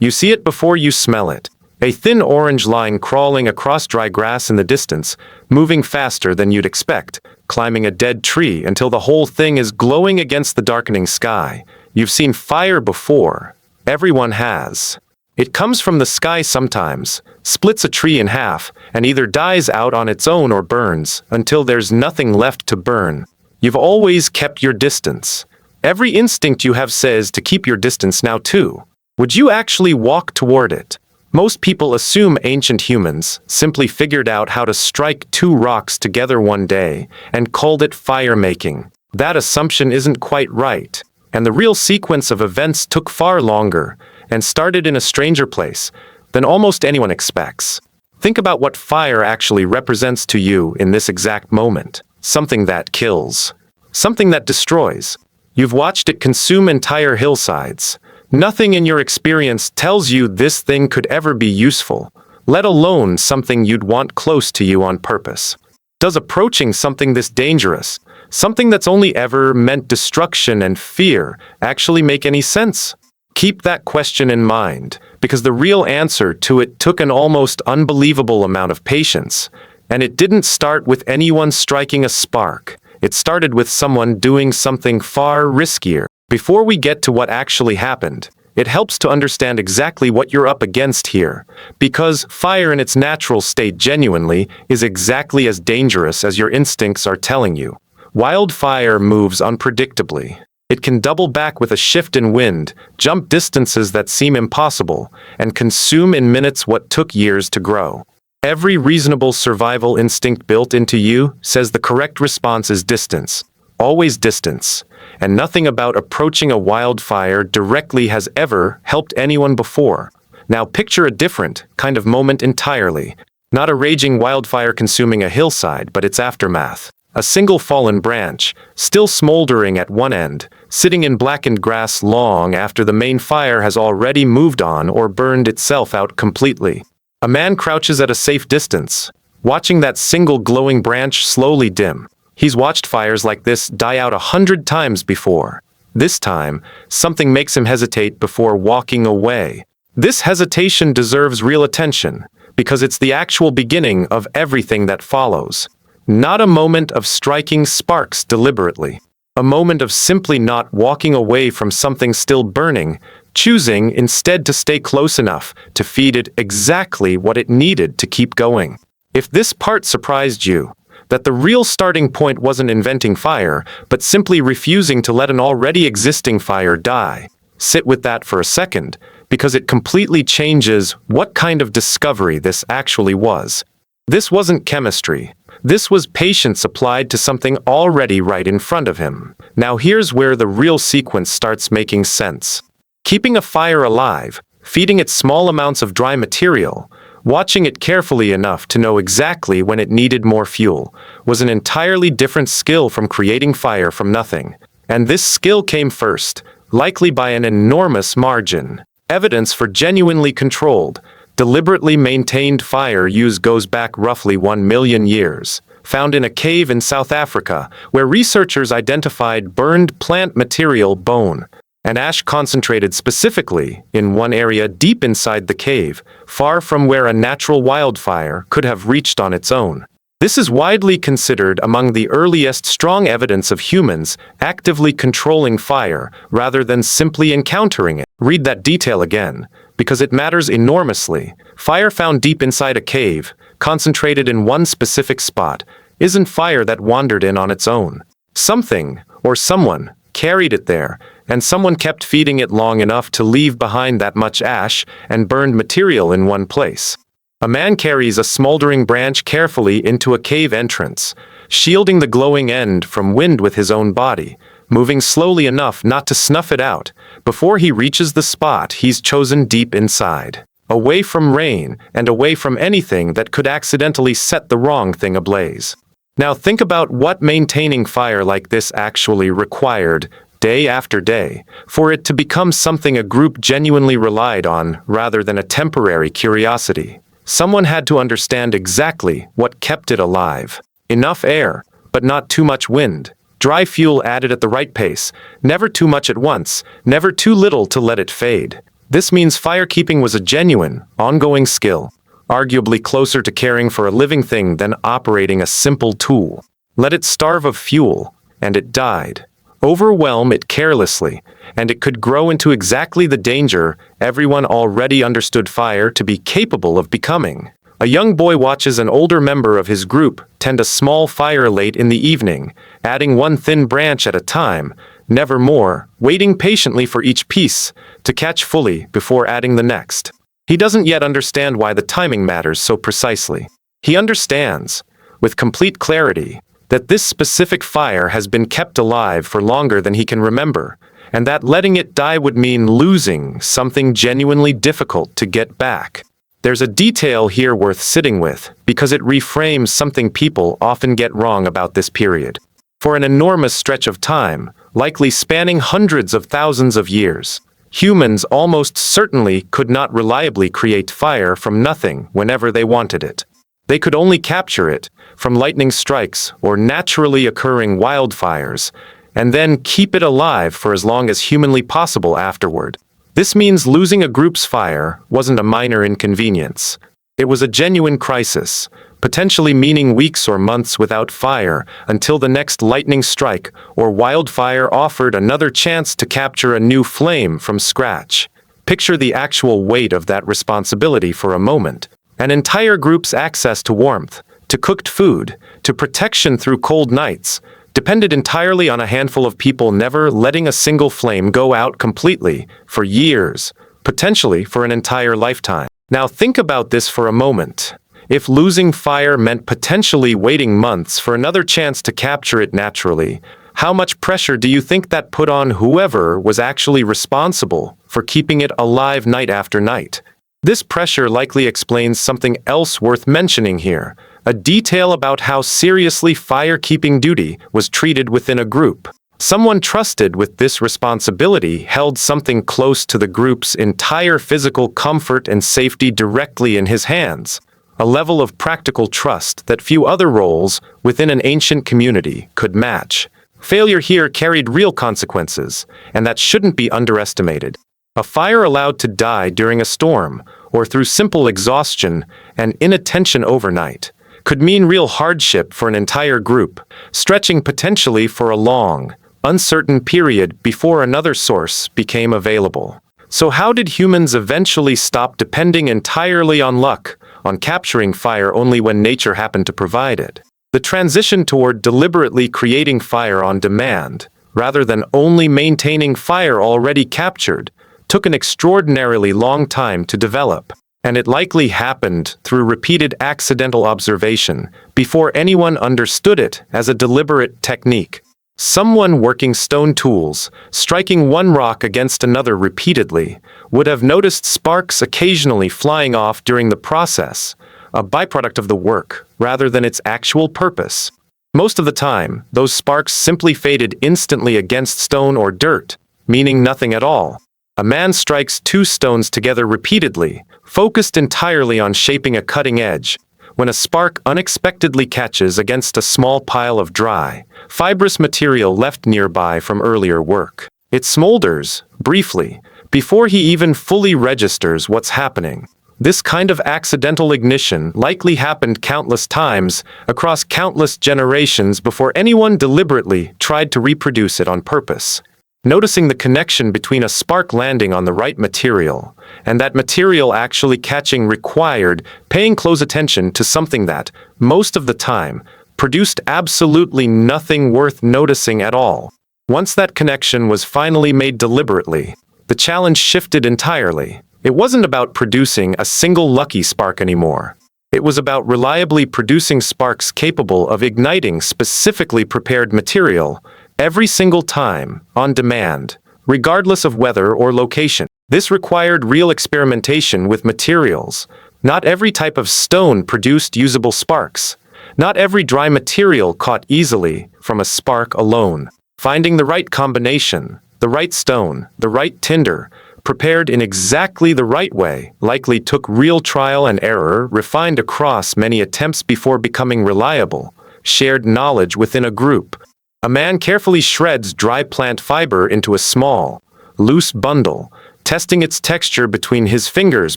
You see it before you smell it. A thin orange line crawling across dry grass in the distance, moving faster than you'd expect, climbing a dead tree until the whole thing is glowing against the darkening sky. You've seen fire before. Everyone has. It comes from the sky sometimes, splits a tree in half, and either dies out on its own or burns, until there's nothing left to burn. You've always kept your distance. Every instinct you have says to keep your distance now too. Would you actually walk toward it? Most people assume ancient humans simply figured out how to strike two rocks together one day and called it fire-making. That assumption isn't quite right, and the real sequence of events took far longer and started in a stranger place than almost anyone expects. Think about what fire actually represents to you in this exact moment. Something that kills. Something that destroys. You've watched it consume entire hillsides. Nothing in your experience tells you this thing could ever be useful, let alone something you'd want close to you on purpose. Does approaching something this dangerous, something that's only ever meant destruction and fear, actually make any sense? Keep that question in mind, because the real answer to it took an almost unbelievable amount of patience. And it didn't start with anyone striking a spark. It started with someone doing something far riskier. Before we get to what actually happened, it helps to understand exactly what you're up against here, because fire in its natural state genuinely is exactly as dangerous as your instincts are telling you. Wildfire moves unpredictably. It can double back with a shift in wind, jump distances that seem impossible, and consume in minutes what took years to grow. Every reasonable survival instinct built into you says the correct response is distance. Always distance. And nothing about approaching a wildfire directly has ever helped anyone before. Now picture a different kind of moment entirely. Not a raging wildfire consuming a hillside, but its aftermath. A single fallen branch, still smoldering at one end, sitting in blackened grass long after the main fire has already moved on or burned itself out completely. A man crouches at a safe distance, watching that single glowing branch slowly dim. He's watched fires like this die out 100 times before. This time, something makes him hesitate before walking away. This hesitation deserves real attention, because it's the actual beginning of everything that follows. Not a moment of striking sparks deliberately. A moment of simply not walking away from something still burning, choosing instead to stay close enough to feed it exactly what it needed to keep going. If this part surprised you, that the real starting point wasn't inventing fire, but simply refusing to let an already existing fire die, sit with that for a second, because it completely changes what kind of discovery this actually was. This wasn't chemistry. This was patience applied to something already right in front of him. Now here's where the real sequence starts making sense. Keeping a fire alive, feeding it small amounts of dry material, watching it carefully enough to know exactly when it needed more fuel, was an entirely different skill from creating fire from nothing. And this skill came first, likely by an enormous margin. Evidence for genuinely controlled, deliberately maintained fire use goes back roughly 1 million years, found in a cave in South Africa, where researchers identified burned plant material bone and ash concentrated specifically in one area deep inside the cave, far from where a natural wildfire could have reached on its own. This is widely considered among the earliest strong evidence of humans actively controlling fire rather than simply encountering it. Read that detail again, because it matters enormously. Fire found deep inside a cave, concentrated in one specific spot, isn't fire that wandered in on its own. Something, or someone, carried it there, and someone kept feeding it long enough to leave behind that much ash and burned material in one place. A man carries a smoldering branch carefully into a cave entrance, shielding the glowing end from wind with his own body, moving slowly enough not to snuff it out before he reaches the spot he's chosen deep inside, away from rain and away from anything that could accidentally set the wrong thing ablaze. Now think about what maintaining fire like this actually required, day after day, for it to become something a group genuinely relied on rather than a temporary curiosity. Someone had to understand exactly what kept it alive. Enough air, but not too much wind. Dry fuel added at the right pace, never too much at once, never too little to let it fade. This means firekeeping was a genuine, ongoing skill, arguably closer to caring for a living thing than operating a simple tool. Let it starve of fuel, and it died. Overwhelm it carelessly, and it could grow into exactly the danger everyone already understood fire to be capable of becoming. A young boy watches an older member of his group tend a small fire late in the evening, adding one thin branch at a time, never more, waiting patiently for each piece to catch fully before adding the next. He doesn't yet understand why the timing matters so precisely. He understands, with complete clarity, that this specific fire has been kept alive for longer than he can remember, and that letting it die would mean losing something genuinely difficult to get back. There's a detail here worth sitting with, because it reframes something people often get wrong about this period. For an enormous stretch of time, likely spanning hundreds of thousands of years, humans almost certainly could not reliably create fire from nothing whenever they wanted it. They could only capture it from lightning strikes or naturally occurring wildfires, and then keep it alive for as long as humanly possible afterward. This means losing a group's fire wasn't a minor inconvenience. It was a genuine crisis, potentially meaning weeks or months without fire until the next lightning strike or wildfire offered another chance to capture a new flame from scratch. Picture the actual weight of that responsibility for a moment. An entire group's access to warmth, to cooked food, to protection through cold nights, depended entirely on a handful of people never letting a single flame go out completely, for years, potentially for an entire lifetime. Now think about this for a moment. If losing fire meant potentially waiting months for another chance to capture it naturally, how much pressure do you think that put on whoever was actually responsible for keeping it alive night after night? This pressure likely explains something else worth mentioning here, a detail about how seriously fire-keeping duty was treated within a group. Someone trusted with this responsibility held something close to the group's entire physical comfort and safety directly in his hands, a level of practical trust that few other roles within an ancient community could match. Failure here carried real consequences, and that shouldn't be underestimated. A fire allowed to die during a storm, or through simple exhaustion and inattention overnight, could mean real hardship for an entire group, stretching potentially for a long, uncertain period before another source became available. So how did humans eventually stop depending entirely on luck, on capturing fire only when nature happened to provide it? The transition toward deliberately creating fire on demand, rather than only maintaining fire already captured, took an extraordinarily long time to develop. And it likely happened through repeated accidental observation before anyone understood it as a deliberate technique. Someone working stone tools, striking one rock against another repeatedly, would have noticed sparks occasionally flying off during the process, a byproduct of the work, rather than its actual purpose. Most of the time, those sparks simply faded instantly against stone or dirt, meaning nothing at all. A man strikes two stones together repeatedly, focused entirely on shaping a cutting edge, when a spark unexpectedly catches against a small pile of dry, fibrous material left nearby from earlier work. It smolders, briefly, before he even fully registers what's happening. This kind of accidental ignition likely happened countless times, across countless generations before anyone deliberately tried to reproduce it on purpose. Noticing the connection between a spark landing on the right material and that material actually catching required paying close attention to something that, most of the time, produced absolutely nothing worth noticing at all. Once that connection was finally made deliberately, the challenge shifted entirely. It wasn't about producing a single lucky spark anymore. It was about reliably producing sparks capable of igniting specifically prepared material, every single time, on demand, regardless of weather or location. This required real experimentation with materials. Not every type of stone produced usable sparks. Not every dry material caught easily from a spark alone. Finding the right combination, the right stone, the right tinder, prepared in exactly the right way, likely took real trial and error refined across many attempts before becoming reliable, shared knowledge within a group. A man carefully shreds dry plant fiber into a small, loose bundle, testing its texture between his fingers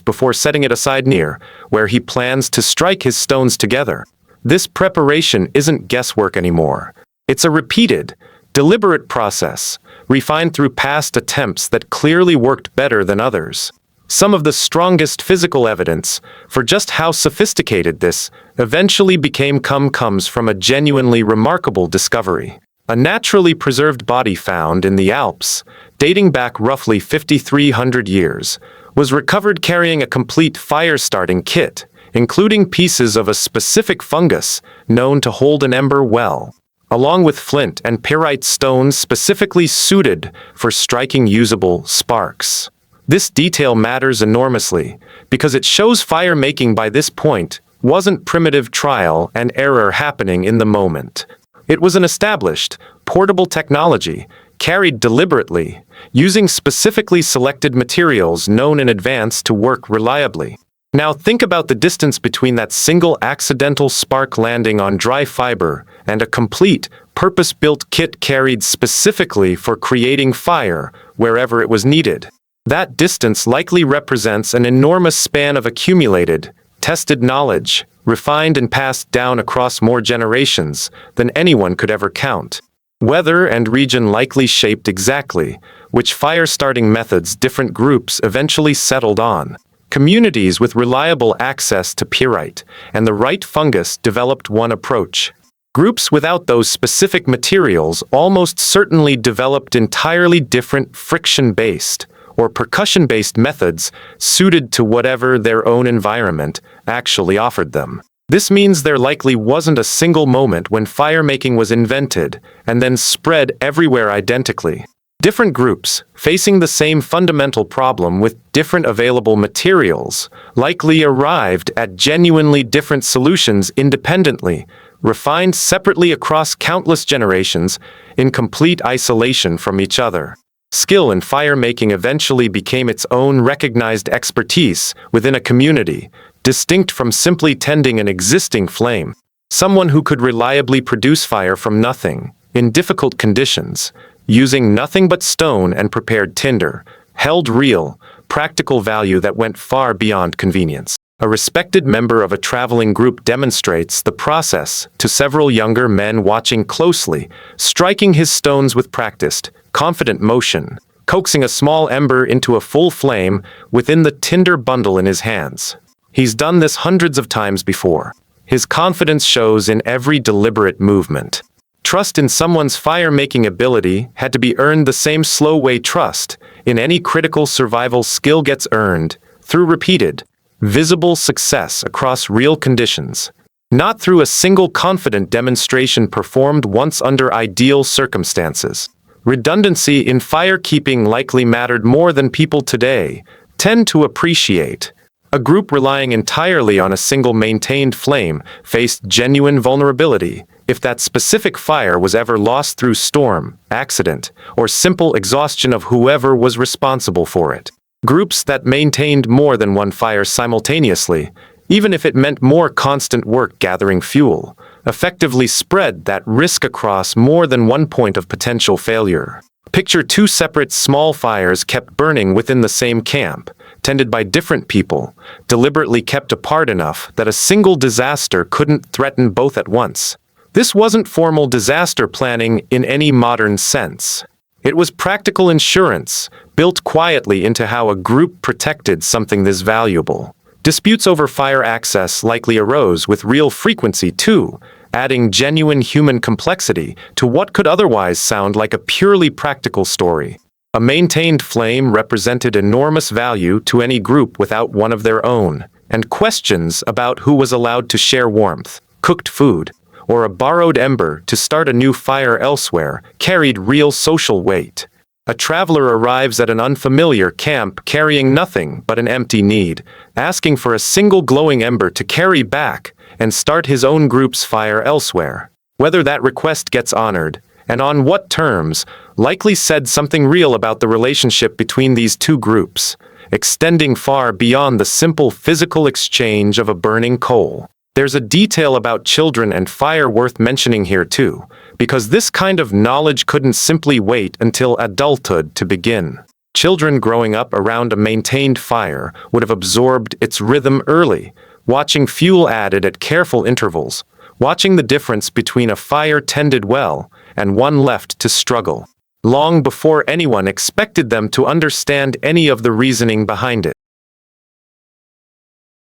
before setting it aside near, where he plans to strike his stones together. This preparation isn't guesswork anymore. It's a repeated, deliberate process, refined through past attempts that clearly worked better than others. Some of the strongest physical evidence for just how sophisticated this eventually became comes from a genuinely remarkable discovery. A naturally preserved body found in the Alps, dating back roughly 5,300 years, was recovered carrying a complete fire-starting kit, including pieces of a specific fungus known to hold an ember well, along with flint and pyrite stones specifically suited for striking usable sparks. This detail matters enormously because it shows fire making by this point wasn't primitive trial and error happening in the moment. It was an established, portable technology, carried deliberately, using specifically selected materials known in advance to work reliably. Now think about the distance between that single accidental spark landing on dry fiber and a complete, purpose-built kit carried specifically for creating fire wherever it was needed. That distance likely represents an enormous span of accumulated, tested knowledge, refined and passed down across more generations than anyone could ever count. Weather and region likely shaped exactly which fire-starting methods different groups eventually settled on. Communities with reliable access to pyrite and the right fungus developed one approach. Groups without those specific materials almost certainly developed entirely different friction-based or percussion-based methods suited to whatever their own environment actually offered them. This means there likely wasn't a single moment when fire-making was invented and then spread everywhere identically. Different groups, facing the same fundamental problem with different available materials, likely arrived at genuinely different solutions independently, refined separately across countless generations, in complete isolation from each other. Skill in fire-making eventually became its own recognized expertise within a community, distinct from simply tending an existing flame. Someone who could reliably produce fire from nothing, in difficult conditions, using nothing but stone and prepared tinder, held real, practical value that went far beyond convenience. A respected member of a traveling group demonstrates the process to several younger men watching closely, striking his stones with practiced, confident motion, coaxing a small ember into a full flame within the tinder bundle in his hands. He's done this hundreds of times before. His confidence shows in every deliberate movement. Trust in someone's fire-making ability had to be earned the same slow way trust in any critical survival skill gets earned through repeated, visible success across real conditions, not through a single confident demonstration performed once under ideal circumstances. Redundancy in firekeeping likely mattered more than people today tend to appreciate. A group relying entirely on a single maintained flame faced genuine vulnerability if that specific fire was ever lost through storm, accident, or simple exhaustion of whoever was responsible for it. Groups that maintained more than one fire simultaneously, even if it meant more constant work gathering fuel, effectively spread that risk across more than one point of potential failure. Picture two separate small fires kept burning within the same camp, tended by different people, deliberately kept apart enough that a single disaster couldn't threaten both at once. This wasn't formal disaster planning in any modern sense. It was practical insurance, built quietly into how a group protected something this valuable. Disputes over fire access likely arose with real frequency too, adding genuine human complexity to what could otherwise sound like a purely practical story. A maintained flame represented enormous value to any group without one of their own, and questions about who was allowed to share warmth, cooked food, or a borrowed ember to start a new fire elsewhere carried real social weight. A traveler arrives at an unfamiliar camp carrying nothing but an empty need, asking for a single glowing ember to carry back and start his own group's fire elsewhere. Whether that request gets honored, and on what terms, likely said something real about the relationship between these two groups, extending far beyond the simple physical exchange of a burning coal. There's a detail about children and fire worth mentioning here too, because this kind of knowledge couldn't simply wait until adulthood to begin. Children growing up around a maintained fire would have absorbed its rhythm early, watching fuel added at careful intervals, watching the difference between a fire tended well and one left to struggle, long before anyone expected them to understand any of the reasoning behind it.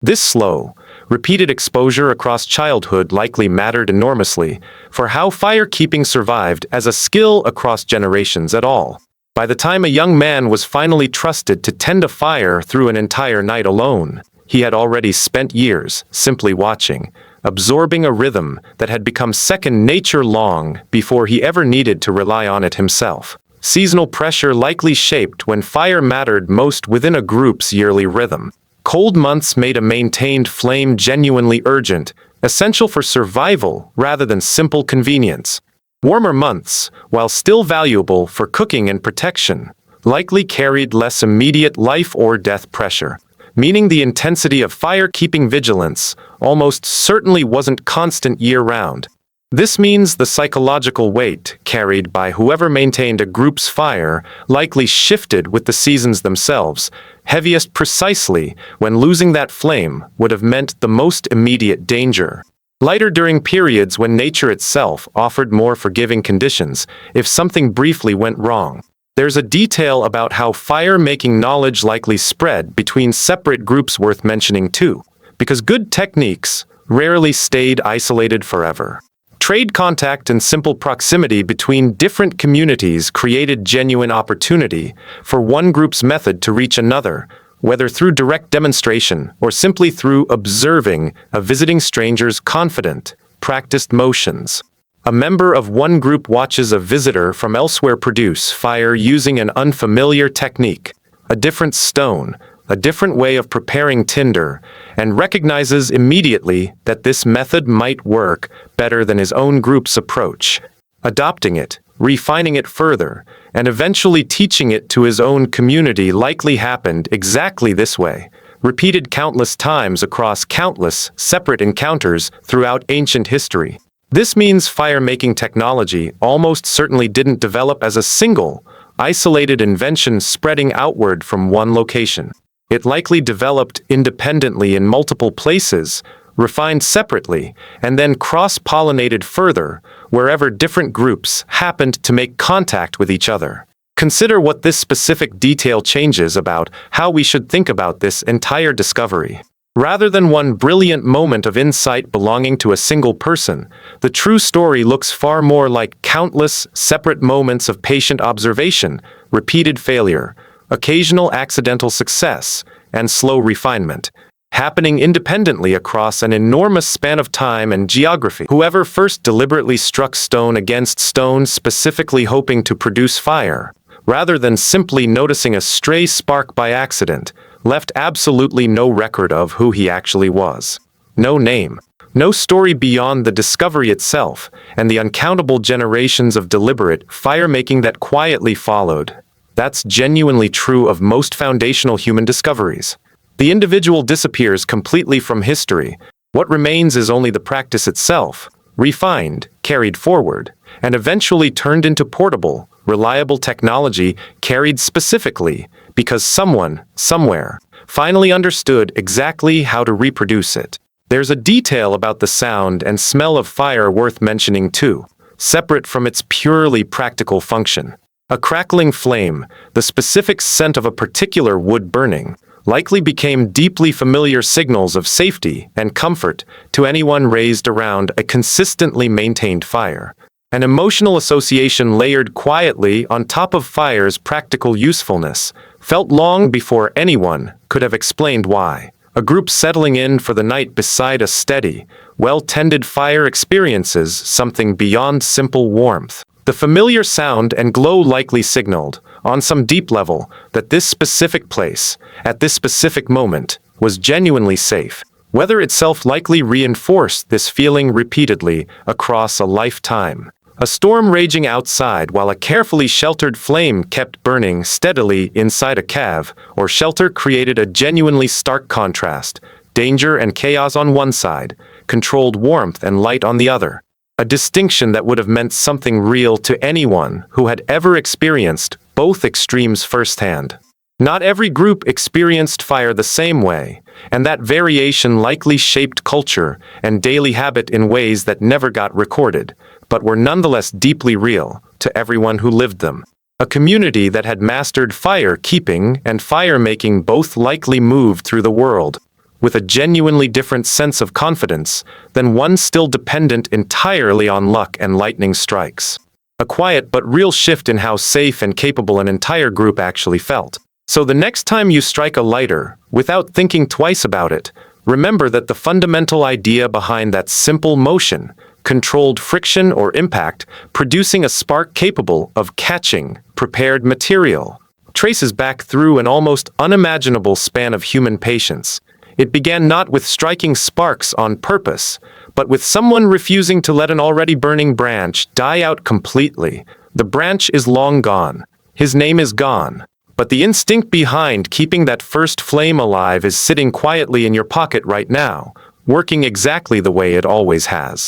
This slow, repeated exposure across childhood likely mattered enormously for how fire-keeping survived as a skill across generations at all. By the time a young man was finally trusted to tend a fire through an entire night alone, he had already spent years simply watching, absorbing a rhythm that had become second nature long before he ever needed to rely on it himself. Seasonal pressure likely shaped when fire mattered most within a group's yearly rhythm. Cold months made a maintained flame genuinely urgent, essential for survival rather than simple convenience. Warmer months, while still valuable for cooking and protection, likely carried less immediate life or death pressure, meaning the intensity of fire-keeping vigilance almost certainly wasn't constant year-round. This means the psychological weight carried by whoever maintained a group's fire likely shifted with the seasons themselves, heaviest precisely when losing that flame would have meant the most immediate danger. Lighter during periods when nature itself offered more forgiving conditions if something briefly went wrong. There's a detail about how fire-making knowledge likely spread between separate groups worth mentioning too, because good techniques rarely stayed isolated forever. Trade contact and simple proximity between different communities created genuine opportunity for one group's method to reach another, whether through direct demonstration or simply through observing a visiting stranger's confident, practiced motions. A member of one group watches a visitor from elsewhere produce fire using an unfamiliar technique, a different stone, a different way of preparing tinder, and recognizes immediately that this method might work better than his own group's approach. Adopting it, refining it further, and eventually teaching it to his own community likely happened exactly this way, repeated countless times across countless separate encounters throughout ancient history. This means fire-making technology almost certainly didn't develop as a single, isolated invention spreading outward from one location. It likely developed independently in multiple places, refined separately, and then cross-pollinated further wherever different groups happened to make contact with each other. Consider what this specific detail changes about how we should think about this entire discovery. Rather than one brilliant moment of insight belonging to a single person, the true story looks far more like countless separate moments of patient observation, repeated failure, occasional accidental success, and slow refinement, happening independently across an enormous span of time and geography. Whoever first deliberately struck stone against stone specifically hoping to produce fire, rather than simply noticing a stray spark by accident, left absolutely no record of who he actually was. No name, no story beyond the discovery itself, and the uncountable generations of deliberate fire-making that quietly followed. That's genuinely true of most foundational human discoveries. The individual disappears completely from history. What remains is only the practice itself, refined, carried forward, and eventually turned into portable, reliable technology carried specifically because someone, somewhere, finally understood exactly how to reproduce it. There's a detail about the sound and smell of fire worth mentioning too, separate from its purely practical function. A crackling flame, the specific scent of a particular wood burning, likely became deeply familiar signals of safety and comfort to anyone raised around a consistently maintained fire. An emotional association layered quietly on top of fire's practical usefulness, felt long before anyone could have explained why. A group settling in for the night beside a steady, well-tended fire experiences something beyond simple warmth. The familiar sound and glow likely signaled, on some deep level, that this specific place, at this specific moment, was genuinely safe. Weather itself likely reinforced this feeling repeatedly across a lifetime. A storm raging outside while a carefully sheltered flame kept burning steadily inside a cave or shelter created a genuinely stark contrast, danger and chaos on one side, controlled warmth and light on the other. A distinction that would have meant something real to anyone who had ever experienced both extremes firsthand. Not every group experienced fire the same way, and that variation likely shaped culture and daily habit in ways that never got recorded, but were nonetheless deeply real to everyone who lived them. A community that had mastered fire keeping and fire making both likely moved through the world with a genuinely different sense of confidence than one still dependent entirely on luck and lightning strikes. A quiet but real shift in how safe and capable an entire group actually felt. So the next time you strike a lighter, without thinking twice about it, remember that the fundamental idea behind that simple motion, controlled friction or impact, producing a spark capable of catching prepared material, traces back through an almost unimaginable span of human patience. It began not with striking sparks on purpose, but with someone refusing to let an already burning branch die out completely. The branch is long gone. His name is gone. But the instinct behind keeping that first flame alive is sitting quietly in your pocket right now, working exactly the way it always has.